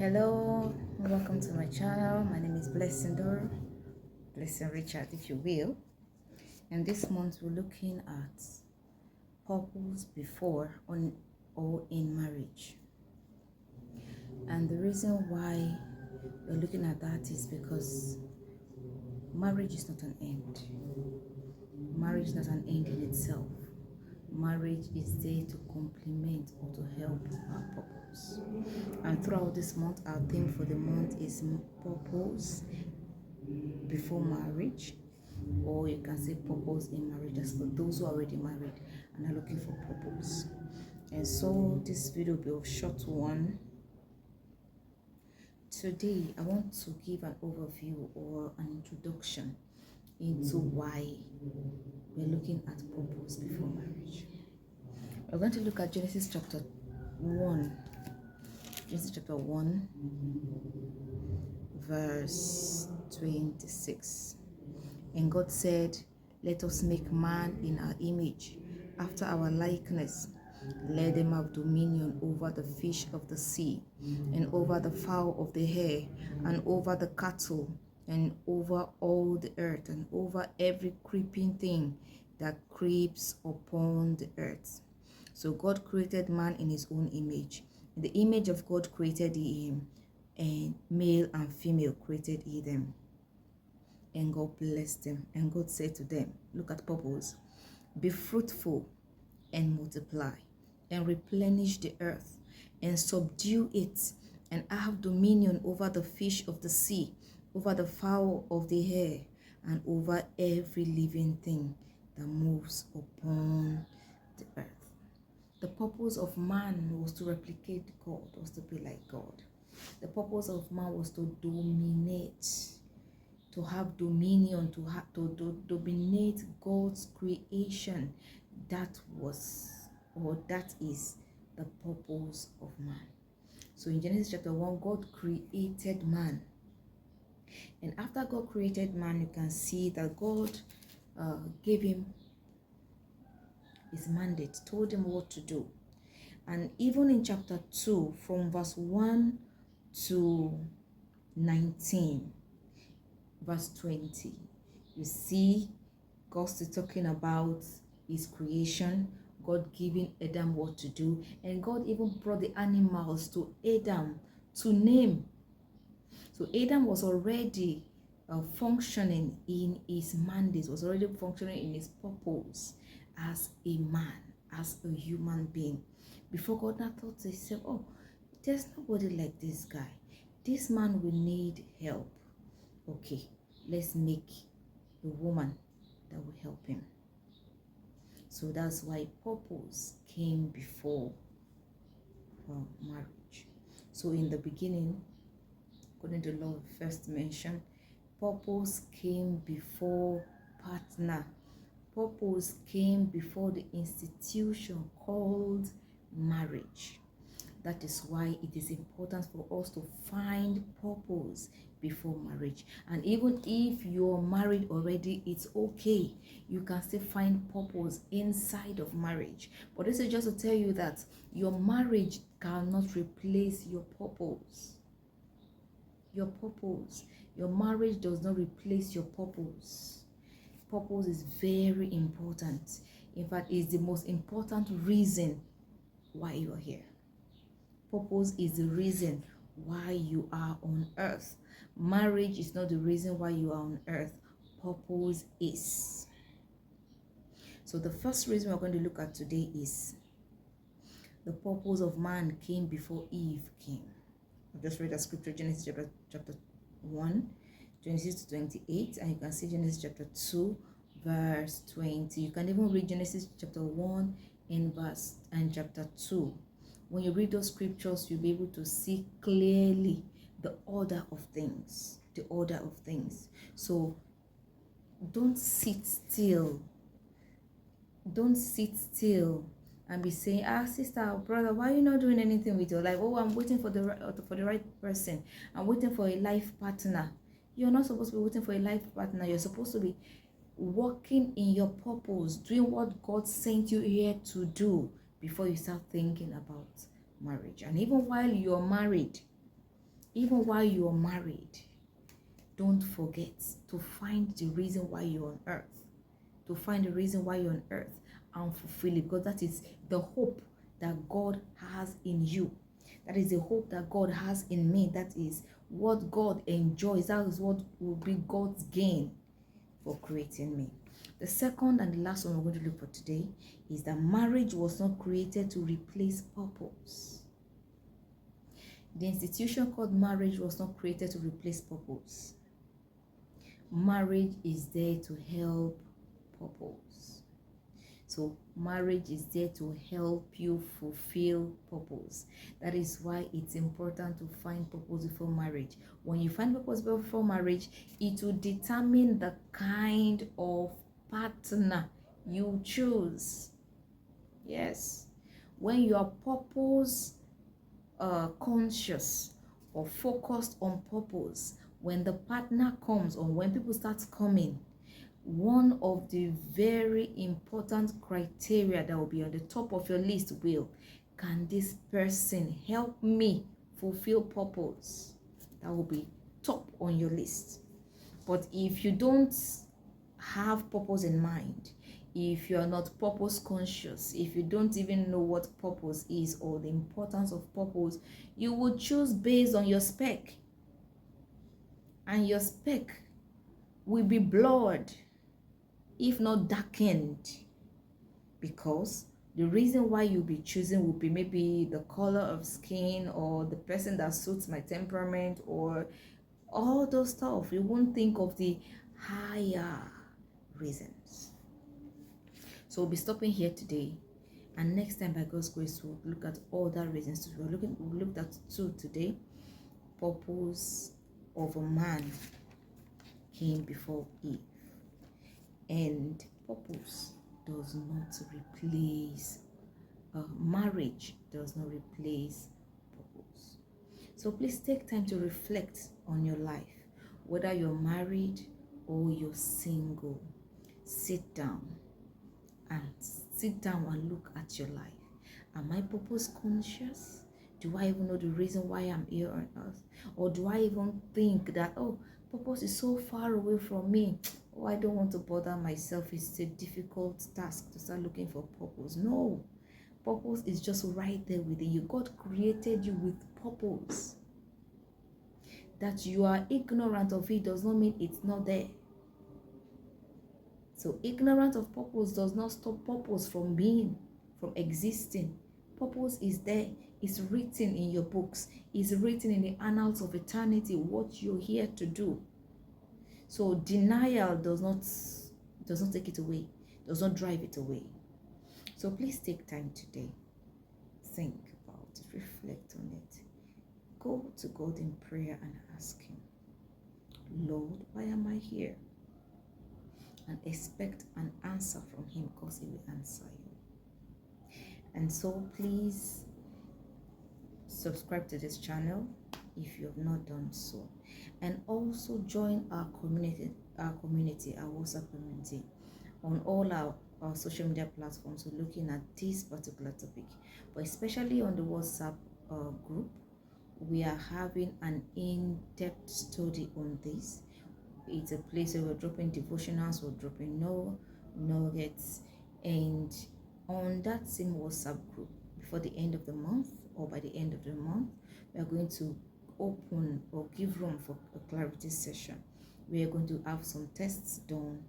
Hello, welcome to my channel. My name is Blessing Dor, Blessing Richard, if you will. And this month we're looking at purpose before on or in marriage. And the reason why we're looking at that is because marriage is not an end. Marriage is not an end in itself. Marriage is there to complement or to help our purpose. And throughout this month, our theme for the month is purpose before marriage, or you can say purpose in marriage. That's for those who are already married and are looking for purpose. And so this video will be a short one. Today I want to give an overview or an introduction into why we're looking at purpose before marriage. We're going to look at Genesis chapter 1. Genesis chapter 1 verse 26. And God said, "Let us make man in our image, after our likeness. Let them have dominion over the fish of the sea, and over the fowl of the air, and over the cattle, and over all the earth, and over every creeping thing that creeps upon the earth." So God created man in his own image. In the image of God created he him, and male and female created he them. And God blessed them. And God said to them, look at purpose, "Be fruitful and multiply, and replenish the earth, and subdue it, and have dominion over the fish of the sea, over the fowl of the air, and over every living thing that moves upon the earth." The purpose of man was to replicate God, was to be like God. The purpose of man was to dominate, to have dominion, to dominate God's creation. That was, or that is, the purpose of man. So in Genesis chapter 1, God created man. And after God created man, you can see that God gave him his mandate, told him what to do. And even in chapter 2, from verse 1 to 19, verse 20, you see God still talking about his creation, God giving Adam what to do, and God even brought the animals to Adam to name. So Adam was already functioning in his mandate, was already functioning in his purpose as a man, as a human being. Before God now thought to himself, oh, there's nobody like this guy. This man will need help. Okay, let's make a woman that will help him. So that's why purpose came before marriage. So in the beginning, according to the law first mentioned, purpose came before partner. Purpose came before the institution called marriage. That is why it is important for us to find purpose before marriage. And even if you're married already, it's okay. You can still find purpose inside of marriage. But this is just to tell you that your marriage cannot replace your purpose. Your purpose. Your marriage does not replace your purpose. Purpose is very important. In fact, it's the most important reason why you are here. Purpose is the reason why you are on earth. Marriage is not the reason why you are on earth. Purpose is. So the first reason we're going to look at today is the purpose of man came before Eve came. I've just read a scripture, Genesis chapter 1, Genesis 28, and you can see Genesis chapter 2, verse 20. You can even read Genesis chapter 1 and chapter 2. When you read those scriptures, you'll be able to see clearly the order of things. The order of things. So don't sit still. Don't sit still and be saying, sister or brother, why are you not doing anything with your life? Oh, I'm waiting for the right person. I'm waiting for a life partner. You're not supposed to be waiting for a life partner. You're supposed to be working in your purpose, doing what God sent you here to do before you start thinking about marriage. And even while you're married, Even while you are married, don't forget to find the reason why you're on earth. To find the reason why you're on earth and fulfill it, because that is the hope that God has in you. That is the hope that God has in me. That is what God enjoys. That is what will be God's gain for creating me. The second and the last one we're going to look for today is that marriage was not created to replace purpose. The institution called marriage was not created to replace purpose. Marriage is there to help purpose. So marriage is there to help you fulfill purpose. That is why it's important to find purpose before marriage. When you find purpose before marriage, it will determine the kind of partner you choose. Yes. When you are purpose conscious or focused on purpose, when the partner comes or when people start coming, one of the very important criteria that will be on the top of your list will, can this person help me fulfill purpose? That will be top on your list. But if you don't have purpose in mind, if you are not purpose conscious, if you don't even know what purpose is or the importance of purpose, you will choose based on your spec, and your spec will be blurred, if not darkened, because the reason why you'll be choosing will be maybe the color of skin or the person that suits my temperament or all those stuff. You won't think of the higher reasons. So we'll be stopping here today, and next time by God's grace we'll look at other reasons. We looked at two today. Purpose of a man came before Eve, and purpose does not replace marriage does not replace purpose. So please take time to reflect on your life, whether you're married or you're single. Sit down and look at your life. Am I purpose conscious? Do I even know the reason why I'm here on earth? Or do I even think that, oh, purpose is so far away from me, oh, I don't want to bother myself, it's a difficult task to start looking for purpose? No, purpose is just right there within you. God created you with purpose. That you are ignorant of it does not mean it's not there. So ignorance of purpose does not stop purpose from existing. Purpose is there. It's written in your books. It's written in the annals of eternity what you're here to do. So denial does not take it away, does not drive it away. So please take time today. Think about it, reflect on it. Go to God in prayer and ask Him, Lord, why am I here? And expect an answer from Him, because He will answer you. And so please subscribe to this channel if you have not done so, and also join our community, our WhatsApp community on all our social media platforms. We're looking at this particular topic, but especially on the WhatsApp group, we are having an in-depth study on this. It's a place where we're dropping devotionals, we're dropping nuggets, and on that same WhatsApp group, before the end of the month or by the end of the month, we are going to open or give room for a clarity session. We are going to have some tests done,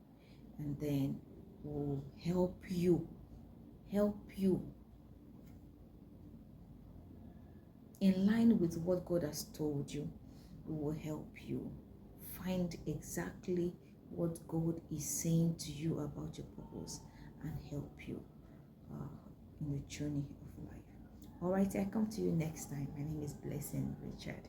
and then we'll help you in line with what God has told you. We will help you find exactly what God is saying to you about your purpose and help you in the journey of life. All right, I come to you next time. My name is Blessing Richard.